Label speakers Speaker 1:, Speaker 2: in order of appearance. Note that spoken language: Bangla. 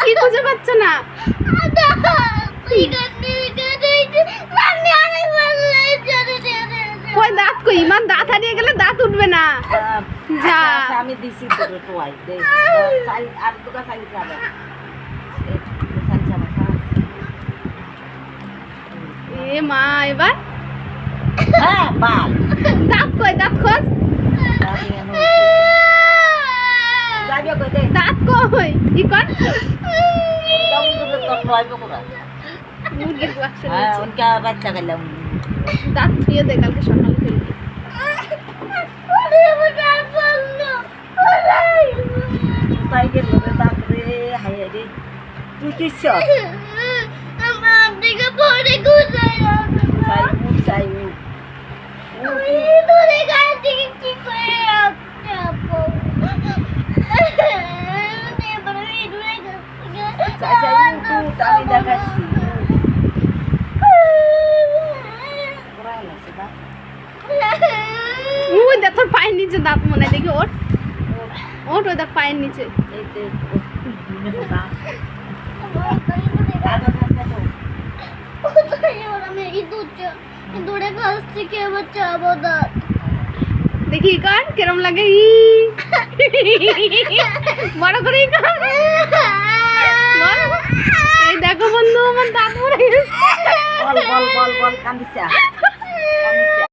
Speaker 1: কি খুঁজে পাচ্ছ না? কই দাঁত কই? ইমান দাঁত হারিয়ে গেলে দাঁত উঠবে না। যা
Speaker 2: আমি দিছি তো তোয়াই দে আর দুকা সাইজ যাবে
Speaker 1: এ মা এবার
Speaker 2: হ্যাঁ বাল
Speaker 1: দাঁত কই? দাঁত খোঁজ।
Speaker 2: যাবে কই দে
Speaker 1: দাঁত কই? কি কর? মুরগির বাক্স
Speaker 2: হ্যাঁ
Speaker 1: নিয়েছে।
Speaker 2: উনকা বাচ্চা গেলাম
Speaker 1: দাঁত ধুয়ে দে, কালকে সকালে ফেলবি।
Speaker 2: তাই গেল রে তারপরে হায় রে তুই কি সব চাই আমি দেখাচ্ছি
Speaker 1: ওই দেখ তোর পায়ের নিচে দাঁত মনে হয়, দেখি ওর ওর ওই দেখ পায়ের নিচে। দেখি কার কেরম লাগে। বড় করে এই দেখো বন্ধু, আমার দাঁত পড়ে গেছে।
Speaker 2: বল কান্দিস